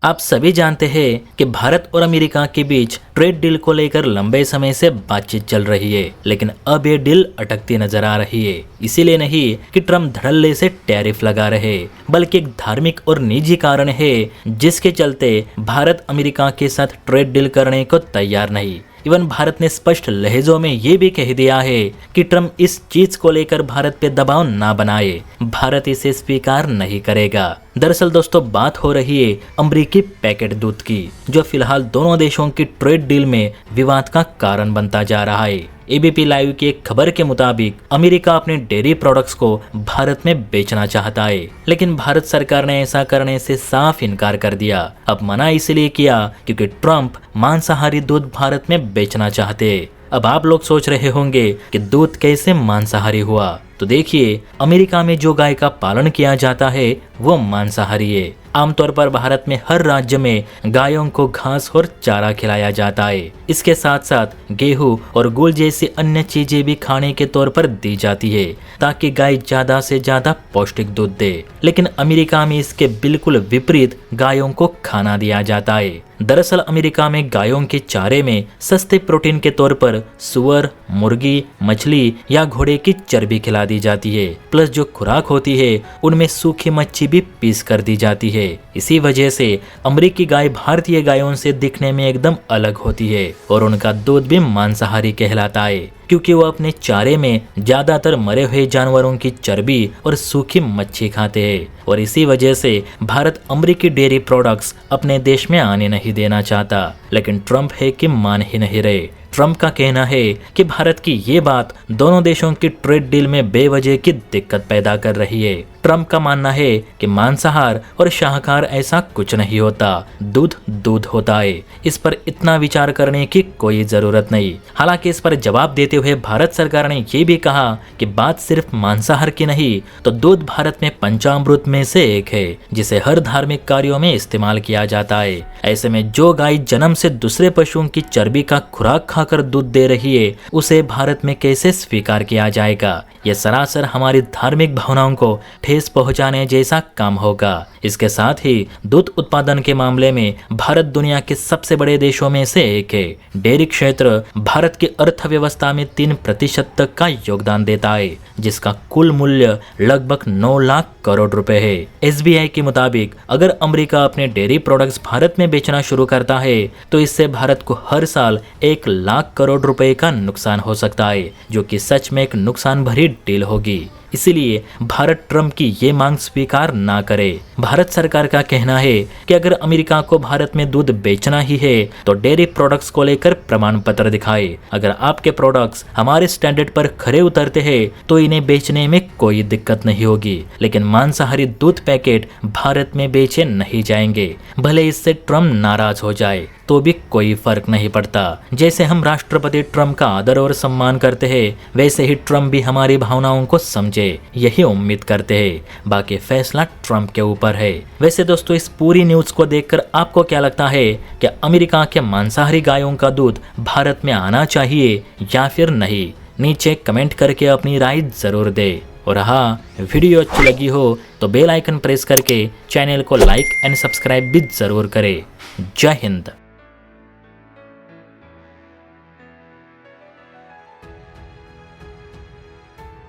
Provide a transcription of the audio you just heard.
आप सभी जानते हैं कि भारत और अमेरिका के बीच ट्रेड डील को लेकर लंबे समय से बातचीत चल रही है, लेकिन अब ये डील अटकती नजर आ रही है। इसीलिए नहीं कि ट्रम्प धड़ल्ले से टैरिफ लगा रहे, बल्कि एक धार्मिक और निजी कारण है जिसके चलते भारत अमेरिका के साथ ट्रेड डील करने को तैयार नहीं। इवन भारत ने स्पष्ट लहजों में ये भी कह दिया है कि ट्रम्प इस चीज को लेकर भारत पे दबाव ना बनाए, भारत इसे स्वीकार नहीं करेगा। दरअसल दोस्तों, बात हो रही है अमरीकी पैकेट दूध की, जो फिलहाल दोनों देशों की ट्रेड डील में विवाद का कारण बनता जा रहा है। एबीपी लाइव की एक खबर के मुताबिक अमेरिका अपने डेयरी प्रोडक्ट्स को भारत में बेचना चाहता है, लेकिन भारत सरकार ने ऐसा करने से साफ इनकार कर दिया। अब मना इसलिए किया क्योंकि ट्रम्प मांसाहारी दूध भारत में बेचना चाहते। अब आप लोग सोच रहे होंगे कि दूध कैसे मांसाहारी हुआ, तो देखिए, अमेरिका में जो गाय का पालन किया जाता है वो मांसाहारी है। आमतौर पर भारत में हर राज्य में गायों को घास और चारा खिलाया जाता है। इसके साथ साथ गेहूं और गुड़ जैसी अन्य चीजें भी खाने के तौर पर दी जाती है, ताकि गाय ज्यादा से ज्यादा पौष्टिक दूध दे। लेकिन अमेरिका में इसके बिल्कुल विपरीत गायों को खाना दिया जाता है। दरअसल अमेरिका में गायों के चारे में सस्ते प्रोटीन के तौर पर सुअर, मुर्गी, मछली या घोड़े की चर्बी खिला दी जाती है। प्लस जो खुराक होती है उनमें सूखी मच्छी भी पीस कर दी जाती है। इसी वजह से अमेरिकी गाय भारतीय गायों से दिखने में एकदम अलग होती है और उनका दूध भी मांसाहारी कहलाता है, क्योंकि वो अपने चारे में ज्यादातर मरे हुए जानवरों की चर्बी और सूखी मच्छी खाते हैं। और इसी वजह से भारत अमेरिकी डेयरी प्रोडक्ट्स अपने देश में आने नहीं देना चाहता, लेकिन ट्रम्प है कि मान ही नहीं रहे। ट्रम्प का कहना है कि भारत की ये बात दोनों देशों की ट्रेड डील में बेवजह की दिक्कत पैदा कर रही है। ट्रम्प का मानना है कि मांसाहार और शाकाहार ऐसा कुछ नहीं होता, दूध दूध होता है। इस पर इतना विचार करने की कोई जरूरत नहीं। हालांकि इस पर जवाब देते हुए भारत सरकार ने ये भी कहा कि बात सिर्फ मांसाहार की नहीं, तो दूध भारत में पंचामृत में से एक है, जिसे हर धार्मिक कार्यों में इस्तेमाल किया जाता है। ऐसे में जो गाय जन्म से दूसरे पशुओं की चर्बी का खुराक खाकर दूध दे रही है, उसे भारत में कैसे स्वीकार किया जाएगा? यह सरासर हमारी धार्मिक भावनाओं को ठेस पहुंचाने जैसा काम होगा। इसके साथ ही दूध उत्पादन के मामले में भारत दुनिया के सबसे बड़े देशों में से एक है। डेयरी क्षेत्र भारत की अर्थव्यवस्था में 3% तक का योगदान देता है, जिसका कुल मूल्य लगभग 9 लाख करोड़ रुपए है। एसबीआई के मुताबिक अगर अमेरिका अपने डेयरी प्रोडक्ट्स भारत में बेचना शुरू करता है, तो इससे भारत को हर साल 1 लाख करोड़ रुपए का नुकसान हो सकता है, जो कि सच में एक नुकसान भरी डील होगी। इसीलिए भारत ट्रम्प की ये मांग स्वीकार ना करे। भारत सरकार का कहना है कि अगर अमेरिका को भारत में दूध बेचना ही है, तो डेयरी प्रोडक्ट्स को लेकर प्रमाण पत्र दिखाए। अगर आपके प्रोडक्ट्स हमारे स्टैंडर्ड पर खरे उतरते हैं, तो इन्हें बेचने में कोई दिक्कत नहीं होगी। लेकिन मांसाहारी दूध पैकेट भारत में बेचे नहीं जाएंगे। भले इससे ट्रम्प नाराज हो जाए तो भी कोई फर्क नहीं पड़ता। जैसे हम राष्ट्रपति ट्रम्प का आदर और सम्मान करते हैं, वैसे ही ट्रम्प भी हमारी भावनाओं को समझे, यही उम्मीद करते हैं। बाकी फैसला ट्रम्प के ऊपर है। वैसे दोस्तों, इस पूरी न्यूज को देखकर आपको क्या लगता है कि अमेरिका के मांसाहारी गायों का दूध भारत में आना चाहिए या फिर नहीं? नीचे कमेंट करके अपनी राय जरूर दे। और हाँ, वीडियो अच्छी लगी हो तो बेल आइकन प्रेस करके चैनल को लाइक एंड सब्सक्राइब भी जरूर करें। जय हिंद।